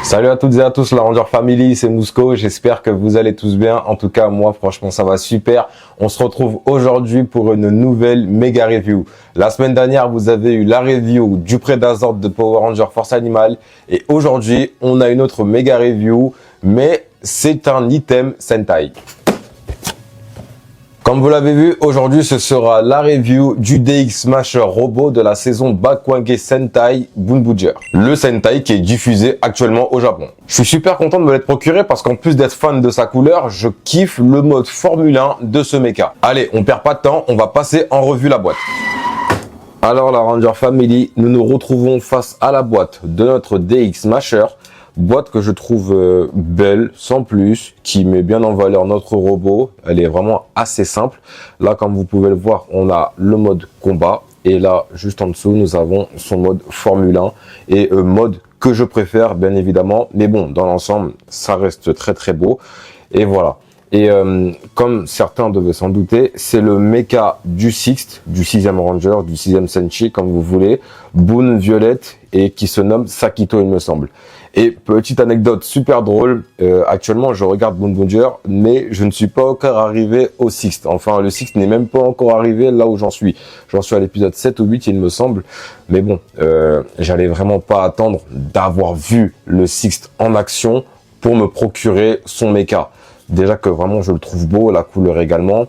Salut à toutes et à tous, la Ranger Family, c'est Mousco, j'espère que vous allez tous bien. En tout cas, moi, franchement, ça va super. On se retrouve aujourd'hui pour une nouvelle méga review. La semaine dernière, vous avez eu la review du Predazord de Power Ranger Force Animal. Et aujourd'hui, on a une autre méga review, mais c'est un item Sentai. Comme vous l'avez vu, aujourd'hui, ce sera la review du DX Smasher robot de la saison Bakwage Sentai Bunbuger. Le Sentai qui est diffusé actuellement au Japon. Je suis super content de me l'être procuré parce qu'en plus d'être fan de sa couleur, je kiffe le mode Formule 1 de ce mecha. Allez, on perd pas de temps, on va passer en revue la boîte. Alors la Ranger Family, nous nous retrouvons face à la boîte de notre DX Smasher. Boîte que je trouve belle, sans plus, qui met bien en valeur notre robot. Elle est vraiment assez simple. Là, comme vous pouvez le voir, on a le mode combat. Et là, juste en dessous, nous avons son mode Formule 1. Et mode que je préfère, bien évidemment. Mais bon, dans l'ensemble, ça reste très très beau. Et voilà. Et comme certains devaient s'en douter, c'est le mecha du Sixth, du 6e Ranger, du 6e Senshi, comme vous voulez, Boon Violette, et qui se nomme Sakito, il me semble. Et petite anecdote super drôle, actuellement je regarde Bunbuger, mais je ne suis pas encore arrivé au Sixth. Enfin, le Sixth n'est même pas encore arrivé là où j'en suis. J'en suis à l'épisode 7 ou 8, il me semble. Mais bon, j'allais vraiment pas attendre d'avoir vu le Sixth en action pour me procurer son mecha. Déjà que vraiment je le trouve beau, la couleur également.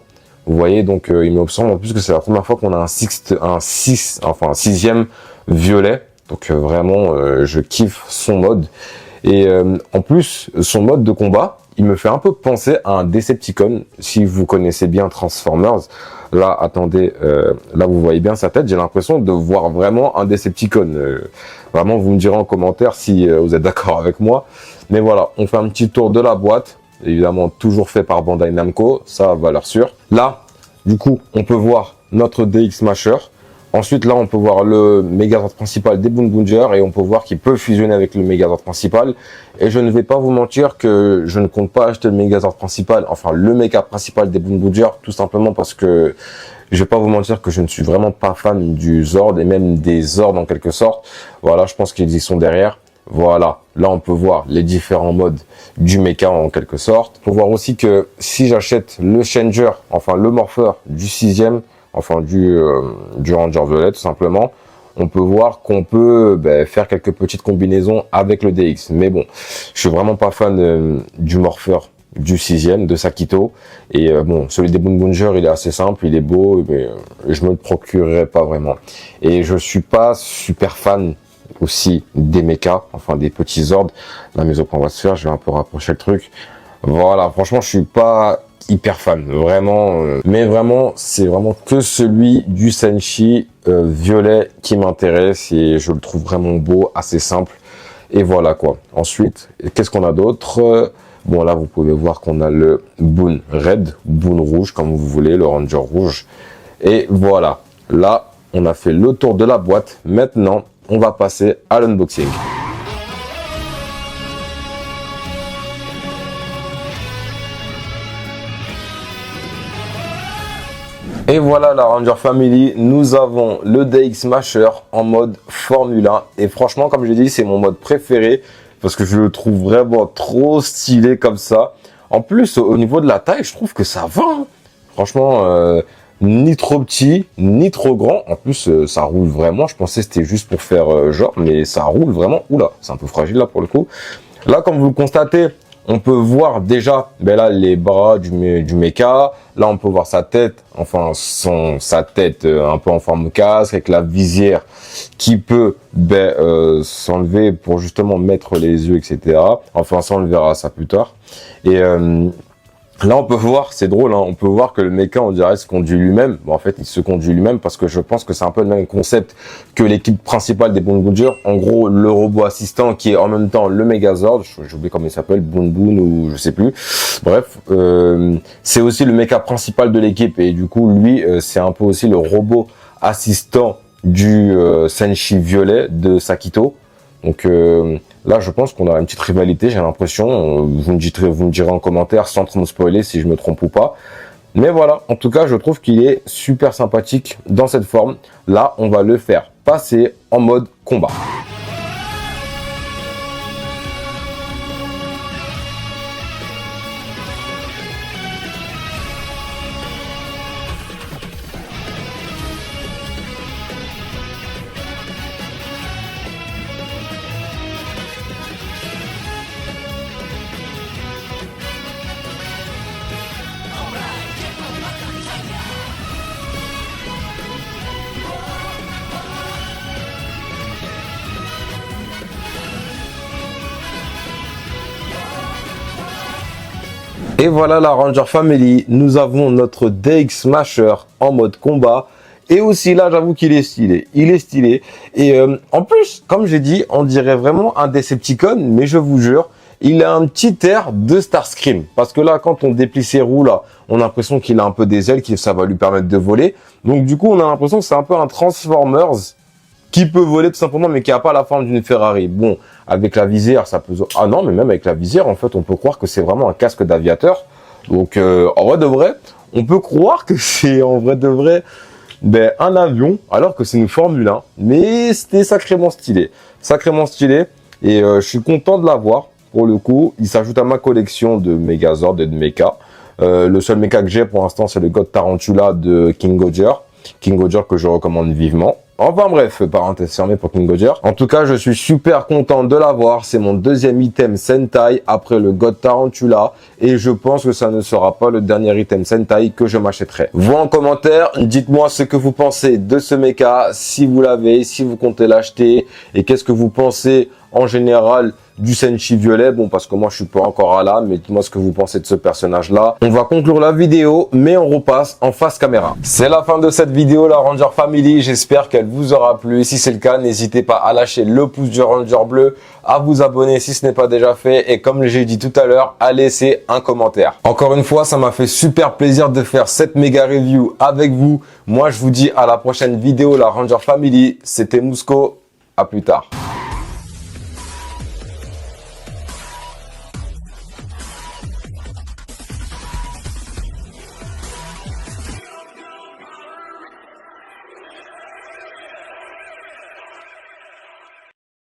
Vous voyez, donc il me semble en plus que c'est la première fois qu'on a un 6e violet. Donc vraiment, je kiffe son mode. Et en plus, son mode de combat, il me fait un peu penser à un Decepticon. Si vous connaissez bien Transformers, là, attendez, là vous voyez bien sa tête. J'ai l'impression de voir vraiment un Decepticon. Vraiment, vous me direz en commentaire si vous êtes d'accord avec moi. Mais voilà, on fait un petit tour de la boîte. Évidemment, toujours fait par Bandai Namco, ça, valeur sûre. Là, du coup, on peut voir notre DX Smasher. Ensuite, là, on peut voir le Megazord principal des Bunbuger et on peut voir qu'il peut fusionner avec le Megazord principal. Et je ne vais pas vous mentir que je ne compte pas acheter le Megazord principal, enfin le méga principal des Bunbuger, tout simplement parce que je vais pas vous mentir que je ne suis vraiment pas fan du Zord et même des Zords en quelque sorte. Voilà, je pense qu'ils y sont derrière. Voilà, là on peut voir les différents modes du mecha en quelque sorte. On peut voir aussi que si j'achète le Changer, enfin le Morpheur du 6e, enfin du Ranger Violet tout simplement, on peut voir qu'on peut faire quelques petites combinaisons avec le DX. Mais bon, je suis vraiment pas fan du Morpheur du 6e, de Sakito. Et bon, celui des Bunbunger, il est assez simple, il est beau, mais je me le procurerai pas vraiment. Et je suis pas super fan aussi des mechas, enfin des petits Zords. La maison on va se faire, je vais un peu rapprocher le truc. Voilà, franchement, je suis pas hyper fan, vraiment. Mais vraiment, c'est vraiment que celui du Senshi violet qui m'intéresse et je le trouve vraiment beau, assez simple. Et voilà quoi. Ensuite, qu'est-ce qu'on a d'autre? Bon, là, vous pouvez voir qu'on a le Boon Red, Boon Rouge, comme vous voulez, le Ranger Rouge. Et voilà, là, on a fait le tour de la boîte. Maintenant, on va passer à l'unboxing. Et voilà la Ranger Family, nous avons le DX Smasher en mode Formule 1. Et franchement, comme je l'ai dit, c'est mon mode préféré parce que je le trouve vraiment trop stylé comme ça. En plus, au niveau de la taille, je trouve que ça va. Hein. Franchement, ni trop petit, ni trop grand. En plus, ça roule vraiment. Je pensais que c'était juste pour faire genre, mais ça roule vraiment. Oula, c'est un peu fragile là pour le coup. Là, comme vous le constatez, on peut voir déjà là les bras du mecha. Là, on peut voir sa tête, enfin sa tête un peu en forme casque avec la visière qui peut s'enlever pour justement mettre les yeux, etc. Enfin, ça, on le verra ça plus tard. Et là, on peut voir, c'est drôle, hein, on peut voir que le mecha, on dirait, se conduit lui-même. Bon, en fait, il se conduit lui-même parce que je pense que c'est un peu le même concept que l'équipe principale des Bunbuger. En gros, le robot assistant qui est en même temps le Megazord, j'ai oublié comment il s'appelle, Boon ou je sais plus. Bref, c'est aussi le mecha principal de l'équipe et du coup, lui, c'est un peu aussi le robot assistant du Senshi violet de Sakito. Donc là, je pense qu'on a une petite rivalité, j'ai l'impression. Vous me direz en commentaire sans trop me spoiler si je me trompe ou pas. Mais voilà, en tout cas, je trouve qu'il est super sympathique dans cette forme. Là, on va le faire passer en mode combat. Et voilà la Ranger Family, nous avons notre DX Smasher en mode combat. Et aussi là, j'avoue qu'il est stylé. Il est stylé. Et en plus, comme j'ai dit, on dirait vraiment un Decepticon, mais je vous jure, il a un petit air de Starscream. Parce que là, quand on déplie ses roues, là, on a l'impression qu'il a un peu des ailes, que ça va lui permettre de voler. Donc du coup, on a l'impression que c'est un peu un Transformers qui peut voler tout simplement, mais qui n'a pas la forme d'une Ferrari. Bon, avec la visière, ça peut... Ah non, mais même avec la visière, en fait, on peut croire que c'est vraiment un casque d'aviateur. Donc, en vrai de vrai, on peut croire que c'est en vrai de vrai... un avion, alors que c'est une Formule 1, mais c'était sacrément stylé. Sacrément stylé, et je suis content de l'avoir, pour le coup. Il s'ajoute à ma collection de Megazord et de mecha. Le seul mecha que j'ai pour l'instant, c'est le God Tarantula de King Goger. King Goger que je recommande vivement. Enfin bref, parenthèse fermée pour King Goger. En tout cas, je suis super content de l'avoir. C'est mon deuxième item Sentai après le God Tarantula. Et je pense que ça ne sera pas le dernier item Sentai que je m'achèterai. Vous en commentaire, dites-moi ce que vous pensez de ce mecha, si vous l'avez, si vous comptez l'acheter. Et qu'est-ce que vous pensez en général du Senshi violet. Bon, parce que moi, je suis pas encore à là, mais dites-moi ce que vous pensez de ce personnage-là. On va conclure la vidéo, mais on repasse en face caméra. C'est la fin de cette vidéo, la Ranger Family. J'espère qu'elle vous aura plu. Si c'est le cas, n'hésitez pas à lâcher le pouce du Ranger bleu, à vous abonner si ce n'est pas déjà fait, et comme j'ai dit tout à l'heure, à laisser un commentaire. Encore une fois, ça m'a fait super plaisir de faire cette méga review avec vous. Moi, je vous dis à la prochaine vidéo, la Ranger Family. C'était Mousco. À plus tard.